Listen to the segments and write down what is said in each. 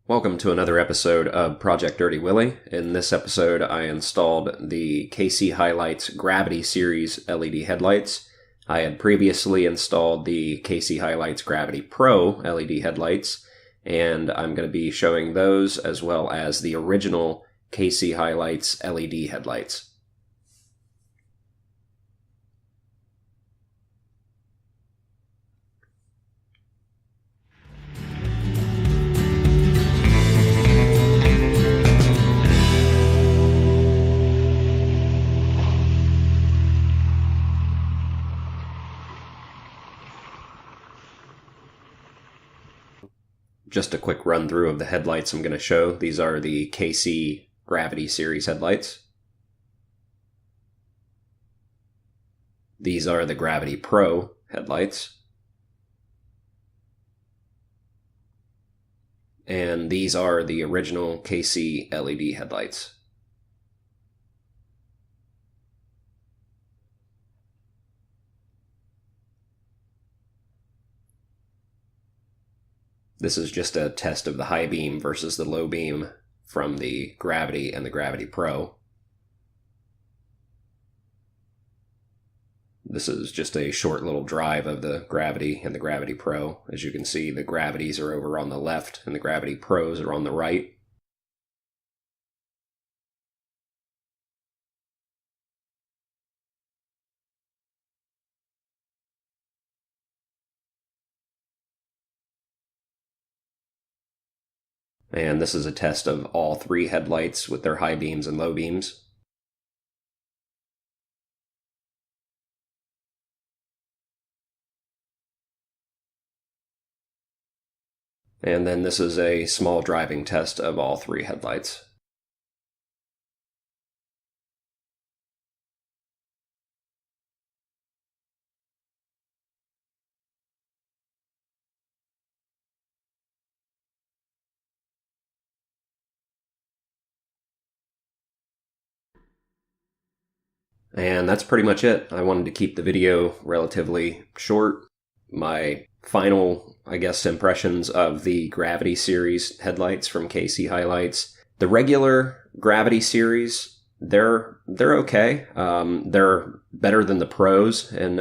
Welcome to another episode of Project Dirty Willie. In this episode, I installed the KC HiLites Gravity Series LED headlights. I had previously installed the KC HiLites Gravity Pro LED headlights, and I'm going to be showing those as well as the original KC HiLites LED headlights. Just a quick run through of the headlights I'm going to show. These are the KC Gravity Series headlights. These are the Gravity Pro headlights. And these are the original KC LED headlights. This is just a test of the high beam versus the low beam from the Gravity and the Gravity Pro. This is just a short little drive of the Gravity and the Gravity Pro. As you can see, the Gravities are over on the left and the Gravity Pros are on the right. And this is a test of all three headlights with their high beams and low beams. And then this is a small driving test of all three headlights. And that's pretty much it. I wanted to keep the video relatively short. My final, impressions of the Gravity Series headlights from KC HiLites. The regular Gravity Series, they're okay. They're better than the Pros, in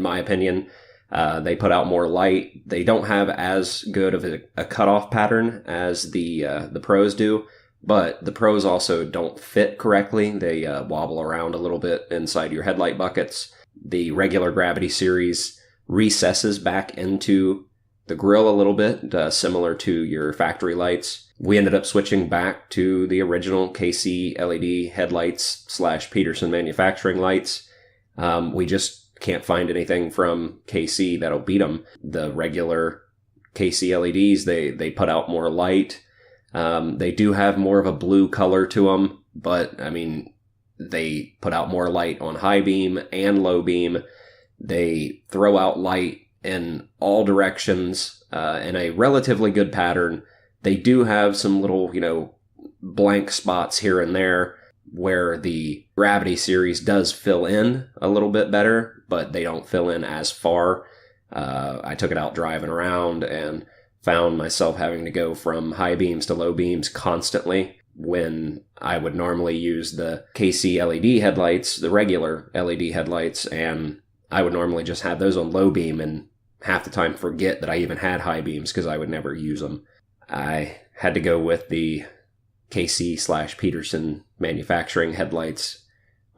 my opinion. They put out more light. They don't have as good of a cutoff pattern as the Pros do. But the Pros also don't fit correctly. They wobble around a little bit inside your headlight buckets. The regular Gravity Series recesses back into the grill a little bit, similar to your factory lights. We ended up switching back to the original KC LED headlights / Peterson manufacturing lights. We just can't find anything from KC that'll beat them. The regular KC LEDs, they put out more light. They do have more of a blue color to them, but they put out more light on high beam and low beam. They throw out light in all directions, in a relatively good pattern. They do have some little, blank spots here and there where the Gravity Series does fill in a little bit better, but they don't fill in as far. I took it out driving around and found myself having to go from high beams to low beams constantly when I would normally use the KC LED headlights, the regular LED headlights, and I would normally just have those on low beam and half the time forget that I even had high beams because I would never use them. I had to go with the KC / Peterson manufacturing headlights.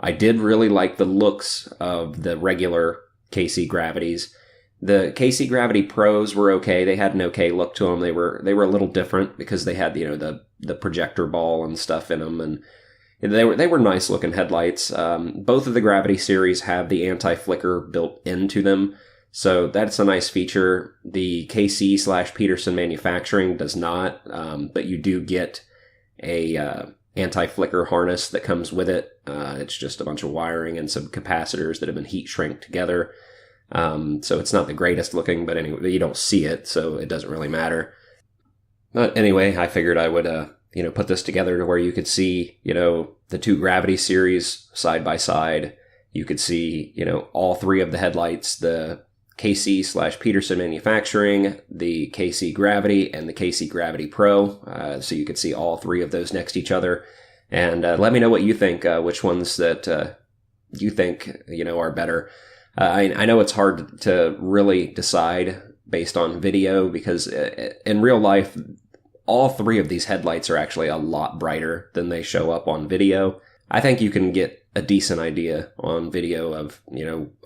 I did really like the looks of the regular KC Gravities. The KC Gravity Pros were okay. They had an okay look to them. They were a little different because they had the projector ball and stuff in them, and they were nice looking headlights. Both of the Gravity Series have the anti-flicker built into them, so that's a nice feature. The KC / Peterson manufacturing does not, but you do get a anti-flicker harness that comes with it. It's just a bunch of wiring and some capacitors that have been heat shrinked together. So it's not the greatest looking, but anyway, you don't see it, so it doesn't really matter. But anyway, I figured I would, put this together to where you could see, the two Gravity Series side by side. You could see, all three of the headlights, the KC/Peterson Manufacturing, the KC Gravity, and the KC Gravity Pro. So you could see all three of those next to each other. And let me know what you think, which ones that you think, are better. I know it's hard to really decide based on video because in real life, all three of these headlights are actually a lot brighter than they show up on video. I think you can get a decent idea on video of,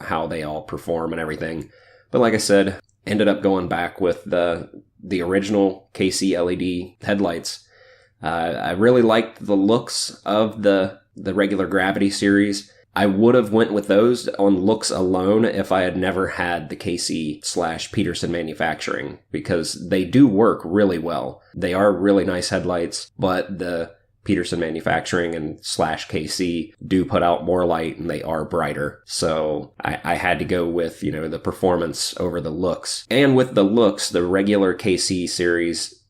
how they all perform and everything. But like I said, ended up going back with the original KC LED headlights. I really liked the looks of the regular Gravity series. I would have went with those on looks alone if I had never had the KC/Peterson Manufacturing, because they do work really well. They are really nice headlights, but the Peterson Manufacturing and /KC do put out more light and they are brighter. So I had to go with, the performance over the looks. And with the looks, the regular KC series,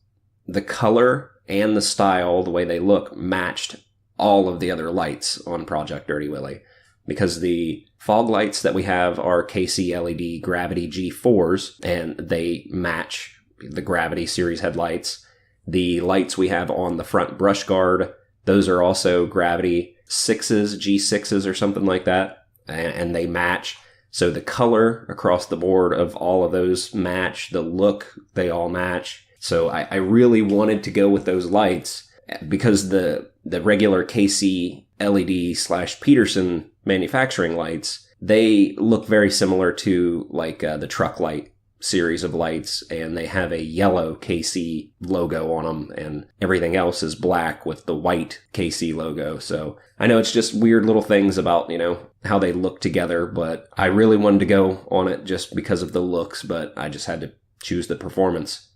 the color and the style, the way they look, matched all of the other lights on Project Dirty Willy. Because the fog lights that we have are KC LED Gravity G4s, and they match the Gravity series headlights. The lights we have on the front brush guard, those are also Gravity 6s, G6s or something like that, and they match. So the color across the board of all of those match. The look, they all match. So I really wanted to go with those lights because the regular KC LED/Peterson Manufacturing lights, they look very similar to like the truck light series of lights, and they have a yellow KC logo on them, and everything else is black with the white KC logo. So I know it's just weird little things about, how they look together, but I really wanted to go on it just because of the looks, but I just had to choose the performance.